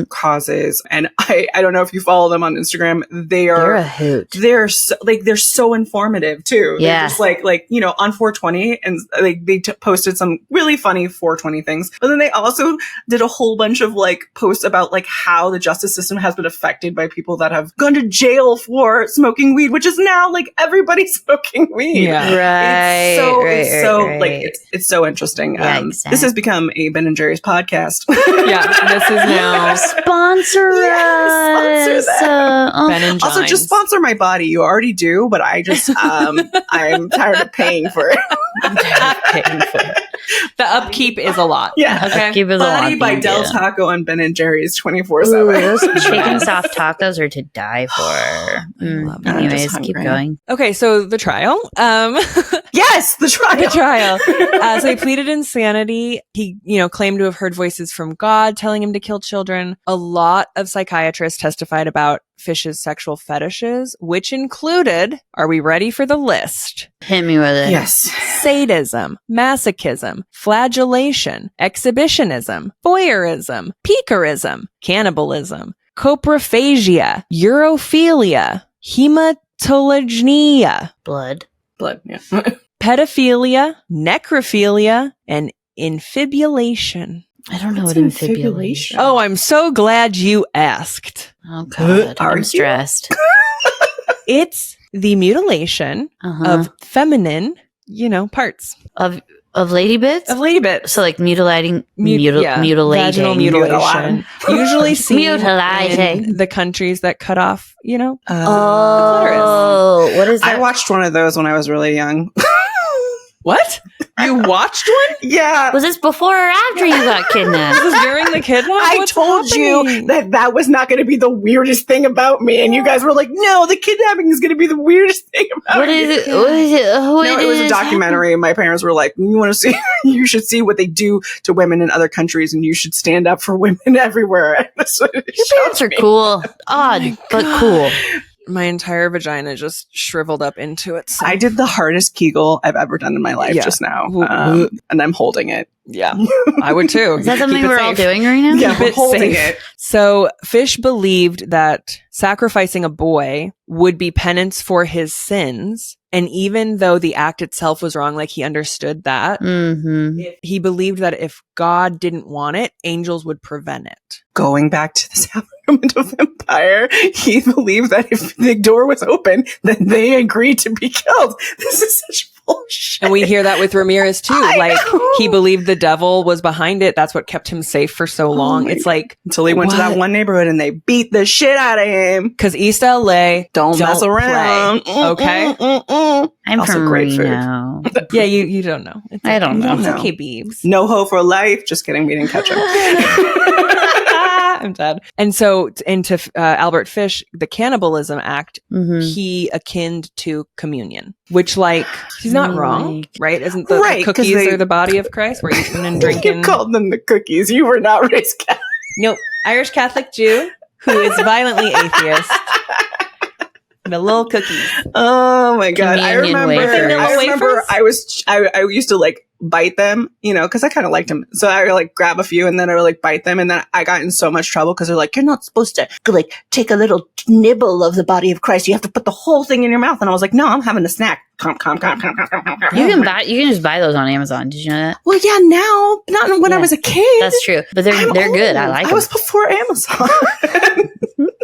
causes. And I don't know if you follow them on Instagram. They're a hoot. They're so informative too. Yeah. They're just like, you know, on 420 and they posted some really funny 420 things. But then they also did a whole bunch of like posts about like how the justice system has been affected by people that have gone to jail for smoking weed, which is now like everybody's smoking weed. Yeah. It's so interesting. Yeah, exactly. This has become a Ben & Jerry's podcast. This is now sponsor us. Sponsor that. Ben & Also, just sponsor my body. You already do, but I just I'm tired of paying for it. The upkeep is a lot. Yeah. Okay. Upkeep is a lot. Body by Del Taco and Ben & Jerry's 24/7. Those chicken soft tacos are to die for. love it. Anyways, keep going. Okay, so the trial. Yes, the trial. The trial. So he pleaded insanity. He, claimed to have heard voices from God telling him to kill children. A lot of psychiatrists testified about Fish's sexual fetishes, which included, are we ready for the list? Hit me with it. Yes. Sadism, masochism, flagellation, exhibitionism, voyeurism, piquerism, cannibalism, coprophagia, urophilia, hematologia, Blood, yeah. pedophilia, necrophilia, and infibulation. I don't know What's what infibulation. Oh, I'm so glad you asked. Oh God, Are I'm you? stressed. It's the mutilation of feminine, parts. Of lady bits? Of lady bits. So like mutilating, Vaginal mutilating. mutilation. Usually seen Mutilating. in the countries that cut off, the Oh, what is that? I watched one of those when I was really young. What? You watched one? Yeah. Was this before or after you got kidnapped? This is during the kidnap? I What's told happening? you that was not going to be the weirdest thing about me, and you guys were like, "No, the kidnapping is going to be the weirdest thing about What me." is it? What is it? No, it was a documentary, and my parents were like, "You want to see? You should see what they do to women in other countries, and you should stand up for women everywhere." That's what it Your parents are cool. Odd, but cool. My entire vagina just shriveled up into itself. I did the hardest Kegel I've ever done in my life just now, and I'm holding it. Yeah, I would too. Is that something Keep it we're all safe. doing right now? Yeah, Keep we're it holding safe. it. So Fish believed that sacrificing a boy would be penance for his sins. And even though the act itself was wrong, like he understood that, he believed that if God didn't want it, angels would prevent it. Going back to the Sacramento Vampire, he believed that if the door was open, then they agreed to be killed. This is such bullshit. And we hear that with Ramirez too. He believed the devil was behind it. That's what kept him safe for so long. It's like until he went to that one neighborhood and they beat the shit out of him. Because East LA don't mess around. Play, okay. I'm Also from great food. Reno. Yeah, you don't know. I don't know. It's okay, Beebs. No ho for life. Just kidding. We didn't catch him. I'm dead. And so into Albert Fish, the Cannibalism Act, he akined to communion, which he's not wrong, right? Isn't the cookies are the body of Christ? We're eating and drinking. You called them the cookies. You were not raised Catholic. Nope. Irish Catholic Jew who is violently atheist. The little cookies. Oh my God. Communion I remember wafers. I used to bite them, you know, because I kind of liked them. So I would like grab a few and then I would like bite them. And then I got in so much trouble because they're like, you're not supposed to like take a little nibble of the body of Christ. You have to put the whole thing in your mouth. And I was like, no, I'm having a snack. You can just buy those on Amazon. Did you know that? Well, yeah, now, not when I was a kid. That's true. But they're good. I like them. I was before Amazon.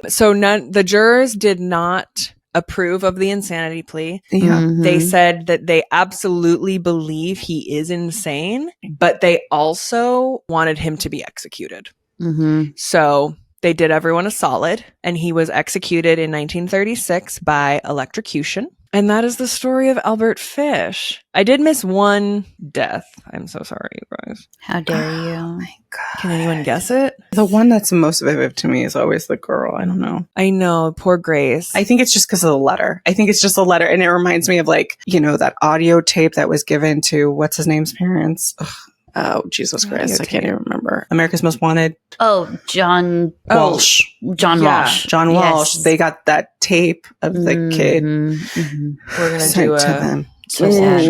So the jurors did not approve of the insanity plea. Yeah. Mhm. They said that they absolutely believe he is insane, but they also wanted him to be executed. Mhm. So they did everyone a solid, and he was executed in 1936 by electrocution. And that is the story of Albert Fish. I did miss one death. I'm so sorry, you guys. How dare you? Oh my God. Can anyone guess it? The one that's most vivid to me is always the girl. I don't know. I know, poor Grace. I think it's just because of the letter. I think it's just a letter. And it reminds me of like, you know, that audio tape that was given to what's his name's parents. Ugh. Oh, Jesus Christ. I can't even remember. America's Most Wanted. Oh, John Walsh. John Yeah. Walsh. John Walsh. Yes. They got that tape of the kid Mhm, mhm. We're going to sent do to a... them. So sad.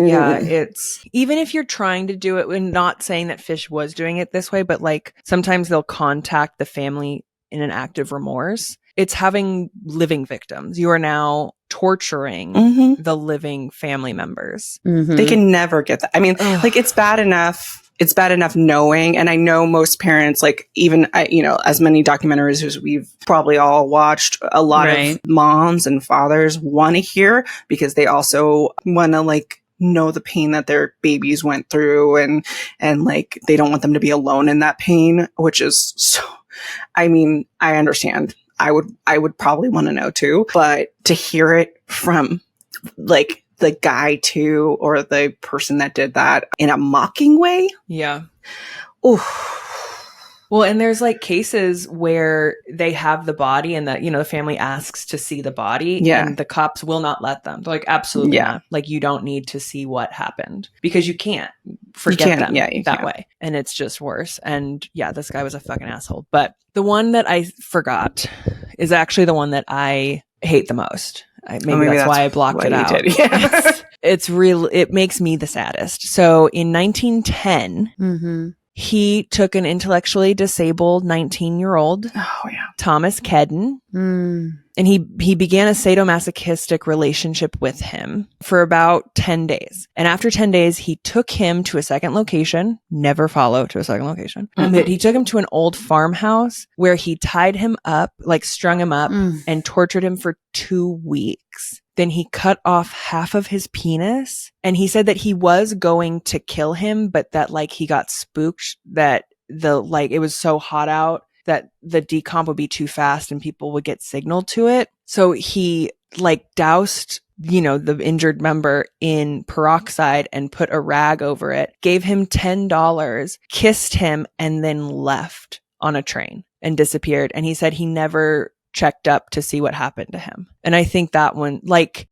Yeah, it's even if you're trying to do it, and not saying that Fish was doing it this way, but like sometimes they'll contact the family in an act of remorse. It's having living victims. You are now torturing Mhm. the living family members. Mhm. They can never get that. I mean, Ugh. like it's bad enough. It's bad enough knowing, and I know most parents, like even, you know, as many documentaries as we've probably all watched, a lot Right. of moms and fathers want to hear because they also want to like know the pain that their babies went through, and like they don't want them to be alone in that pain, which is so. I mean, I understand. I would probably want to know too, but to hear it from like the guy too, or the person that did that in a mocking way. Yeah. Oof. Well, and there's like cases where they have the body and that, you know, the family asks to see the body, Yeah. and the cops will not let them. They're like, absolutely Yeah. not. Like, you don't need to see what happened because you can't forget can't. them Yeah, you that can't. way. And it's just worse. And yeah, this guy was a fucking asshole. But the one that I forgot is actually the one that I hate the most. Maybe that's why I blocked why it you out. did. Yeah. It's real. It makes me the saddest. So in 1910, Mhm. he took an intellectually disabled 19-year-old, Oh yeah. Thomas Kedden, Mm. and he began a sadomasochistic relationship with him for about 10 days. And after 10 days, he took him to a second location, never follow to a second location. But he took him to an old farmhouse where he tied him up, like strung him up, Mm. and tortured him for 2 weeks. Then he cut off half of his penis. And he said that he was going to kill him, but that like he got spooked that it was so hot out that the decomp would be too fast and people would get signaled to it. So he like doused, you know, the injured member in peroxide and put a rag over it, gave him $10, kissed him, and then left on a train and disappeared. And he said he never checked up to see what happened to him. And I think that one, like,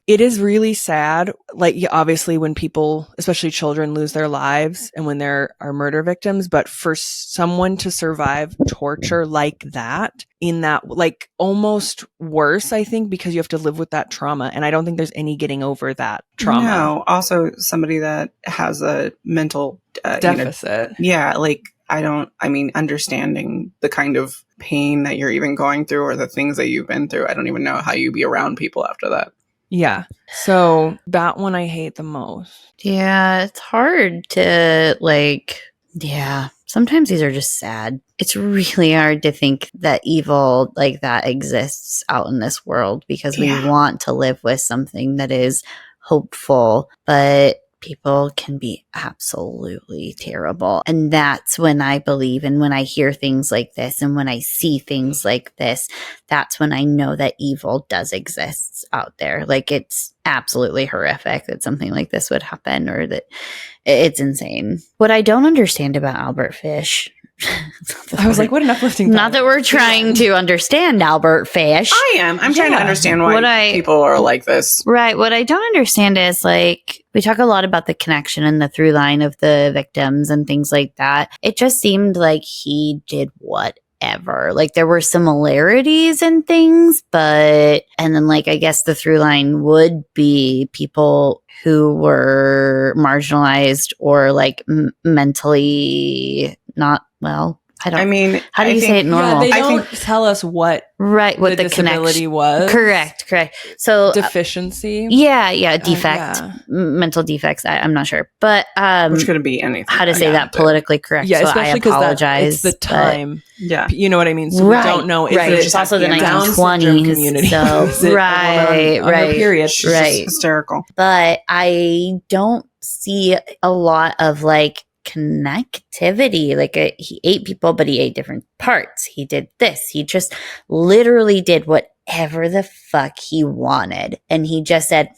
it is really sad. Like, obviously when people, especially children, lose their lives and when there are murder victims, but for someone to survive torture like that, in that, like, almost worse, I think, because you have to live with that trauma. And I don't think there's any getting over that trauma. No. Also, somebody that has a mental Deficit. yeah, like understanding the kind of pain that you're even going through or the things that you've been through. I don't even know how you be around people after that. Yeah. So that one I hate the most. Yeah, it's hard to sometimes these are just sad. It's really hard to think that evil like that exists out in this world because we want to live with something that is hopeful, but people can be absolutely terrible. And that's when I believe, and when I hear things like this, and when I see things like this, that's when I know that evil does exist out there. Like, it's absolutely horrific that something like this would happen, or that it's insane. What I don't understand about Albert Fish, I was like, what an uplifting not that we're trying to understand Albert Fish. I'm trying to understand why people are like this. Right. What I don't understand is, like, we talk a lot about the connection and the through line of the victims and things like that. It just seemed like he did whatever. Like there were similarities in things, and then like I guess the through line would be people who were marginalized or like mentally not well. I mean, how do you say it normal? Yeah, they don't tell us what what the disability was. Correct. So deficiency. Defect, mental defects. I'm not sure, but which could be anything. How to say that politically correct? Yeah, so especially because it's the time. Yeah, you know what I mean. So we don't know. It's also the 1920s community. So right. Period. She's just hysterical. But I don't see a lot of like connectivity. Like he ate people, but he ate different parts. He did this. He just literally did whatever the fuck he wanted. And he just said,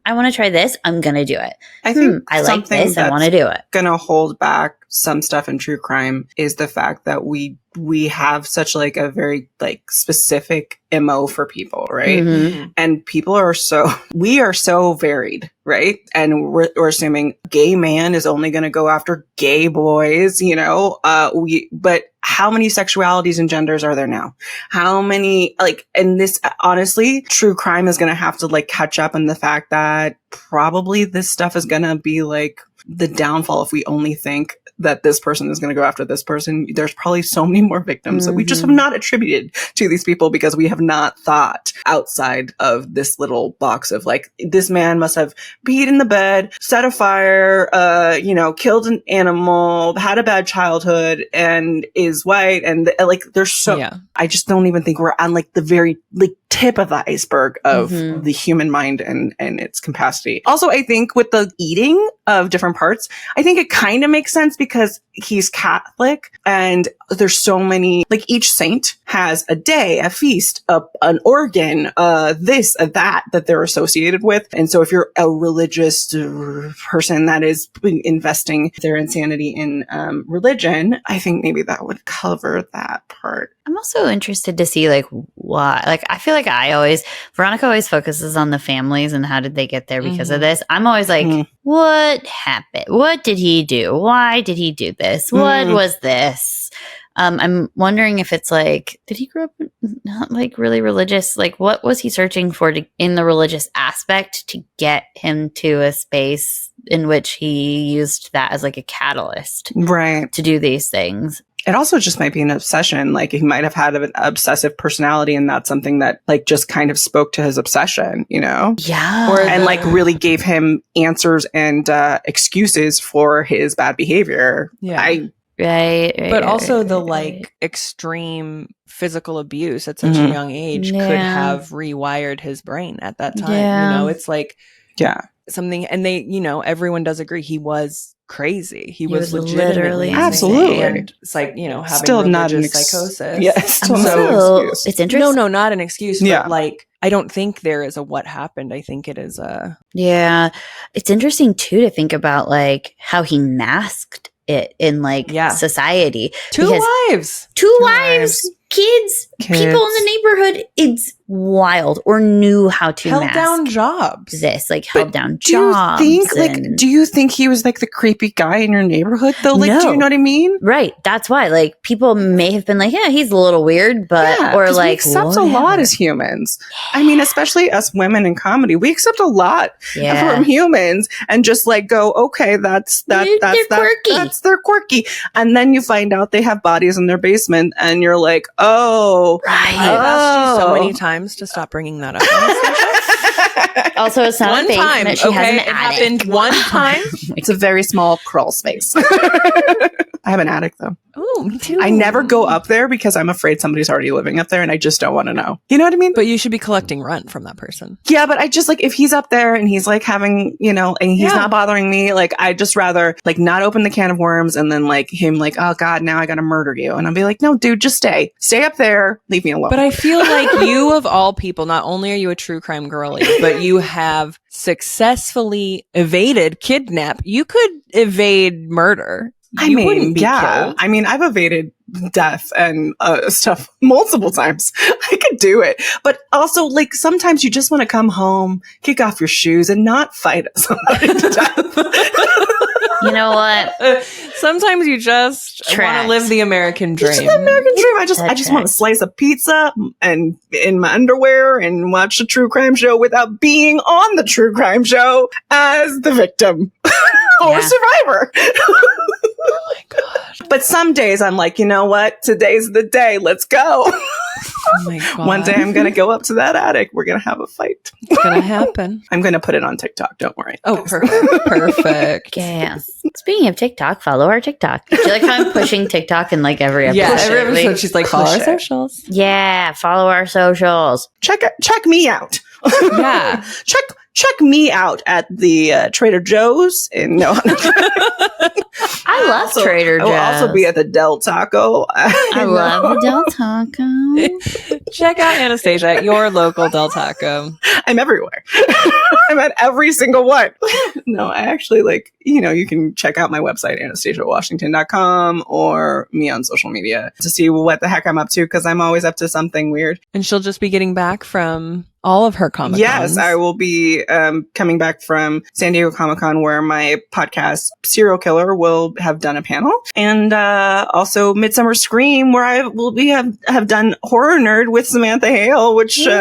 I want to try this. I'm going to do it. I think I like this. I want to do it. Going to hold back some stuff in true crime is the fact that we have such like a very like specific MO for people, right? Mm-hmm. And people we are so varied, right? And we're assuming gay man is only going to go after gay boys, you know, but how many sexualities and genders are there now? How many, like, and this, honestly, true crime is going to have to like catch up in the fact that probably this stuff is going to be like the downfall if we only think that this person is going to go after this person. There's probably so many more victims that we just have not attributed to these people because we have not thought outside of this little box of like, this man must have peed in the bed, set a fire, killed an animal, had a bad childhood, and is white. And like, there's I just don't even think we're on like the very like tip of the iceberg of the human mind and its capacity. Also, I think with the eating of different parts, I think it kind of makes sense because he's Catholic and there's so many, like each saint has a day, a feast, an organ, this, that they're associated with. And so if you're a religious person that is investing their insanity in religion, I think maybe that would cover that part. I'm also interested to see like why. Like I feel like Veronica always focuses on the families and how did they get there because of this. I'm always like, what happened? What did he do? Why did he do this? What was this? I'm wondering if it's like, did he grow up not like really religious? Like what was he searching for in the religious aspect to get him to a space in which he used that as like a catalyst, right, to do these things? It also just might be an obsession. Like he might have had an obsessive personality and that's something that like just kind of spoke to his obsession, you know? Yeah. And like really gave him answers and excuses for his bad behavior. Yeah. Right. But also the like extreme physical abuse at such a young age could have rewired his brain at that time. Yeah. You know, it's like something, and they, you know, everyone does agree he was crazy. He was legitimately insane. Absolutely. And it's like, you know, having still not an psychosis. Yeah, still not an excuse. It's interesting. No, not an excuse. But like, I don't think there is a what happened. I think it is a. Yeah, it's interesting too to think about like how he masked it in like society. Two wives, kids, people in the neighborhood. It's wild, or knew how to held mask down jobs. This like held down jobs. Do you think he was like the creepy guy in your neighborhood though? Like, do you know what I mean? Right. That's why like people may have been like, yeah, he's a little weird, but or like we accept a lot as humans. I mean, especially us women in comedy, we accept a lot from humans and just like go, okay, that's quirky. They're quirky, and then you find out they have bodies in their basement, and you're like, oh, right. I've asked you so many times to stop bringing that up. Also, it's not one a basement. Time, she has an it attic. happened one time. It's a very small crawl space. I have an attic though. Oh, me too. I never go up there because I'm afraid somebody's already living up there and I just don't want to know. You know what I mean? But you should be collecting rent from that person. Yeah, but I just like, if he's up there and he's like having, you know, and he's not bothering me, like I just rather like not open the can of worms and then like him like, oh God, now I got to murder you. And I'll be like, no, dude, just stay up there. Leave me alone. But I feel like you of all people, not only are you a true crime girly, but you have successfully evaded kidnap. You could evade murder. You wouldn't be killed. I mean, I've evaded death and stuff multiple times. I could do it. But also, like, sometimes you just want to come home, kick off your shoes, and not fight somebody to death. You know what? Sometimes you just want Tracks. to live the American dream. It's just the American dream. I just That want a tracks. slice of pizza and in my underwear and watch a true crime show without being on the true crime show as the victim or Yeah. survivor. Oh my gosh. But some days I'm like, you know what? Today's the day. Let's go. Oh my god. One day I'm going to go up to that attic. We're going to have a fight. It's gonna happen. I'm going to put it on TikTok. Don't worry. Oh, perfect. Perfect. Yes. Speaking of TikTok, follow our TikTok. Do you like how I'm pushing TikTok in like every episode? Yeah, Push every it. episode she's like, follow our Push it. socials. Yeah, follow our socials. Check me out. Yeah. Check me out at the Trader Joe's. And no, I love Trader I Joe's. will also be at the Del Taco. I love the Del Taco. Check out Anastasia at your local Del Taco. I'm everywhere. I'm at every single one. No, I actually you can check out my website, AnastasiaWashington.com, or me on social media to see what the heck I'm up to, because I'm always up to something weird. And she'll just be getting back from all of her Comic-Cons. Yes, I will be coming back from San Diego Comic-Con, where my podcast, Serial Killer, will have done a panel. And also Midsummer Scream, where I will be have done Horror Nerd with Samantha Hale, which Cool. shout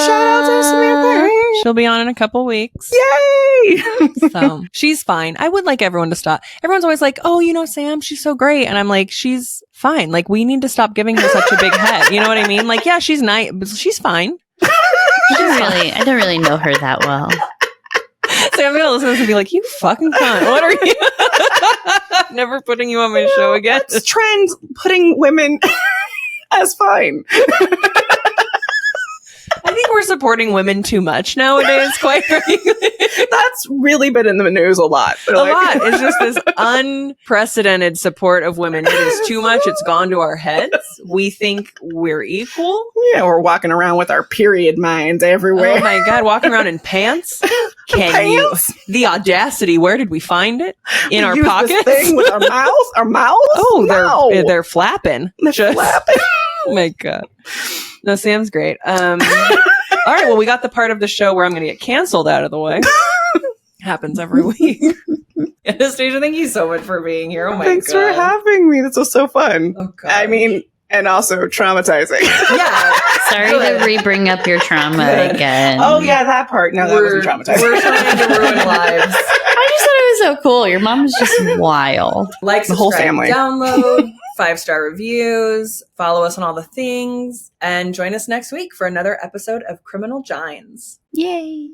out to Samantha Hale. She'll be on in a couple weeks. Yay! So she's fine. I would like everyone to stop. Everyone's always like, oh, Sam, she's so great. And I'm like, she's fine. Like, we need to stop giving her such a big head. You know what I mean? Like, yeah, she's nice, but she's fine. I don't really know her that well. So I'm going to listen to this and be like, you fucking cunt. What are you? Never putting you on my show again. That's trend, putting women as fine. I think we're supporting women too much nowadays, quite frankly. That's really been in the news a lot. A lot. It's just this unprecedented support of women. It is too much. It's gone to our heads. We think we're equal. Yeah, we're walking around with our period minds everywhere. Oh my God, walking around in pants? Pants? The audacity, where did we find it? In We our use this pockets? thing with our mouths? Our mouths? Oh, No. they're flapping. They're flapping. Oh my God. No, Sam's great. All right, well, we got the part of the show where I'm going to get canceled out of the way. Happens every week. Anastasia, thank you so much for being here. Oh my Thanks God. for having me. This was so fun. Oh, God. I mean, and also traumatizing. Yeah. Sorry to re-bring up your trauma again. Oh, yeah, that part. No, that wasn't traumatizing. We're trying to ruin lives. I just thought it was so cool. Your mom is just wild. Like, The whole subscribe, family. download, 5-star reviews, follow us on all the things, and join us next week for another episode of Criminal Gines. Yay.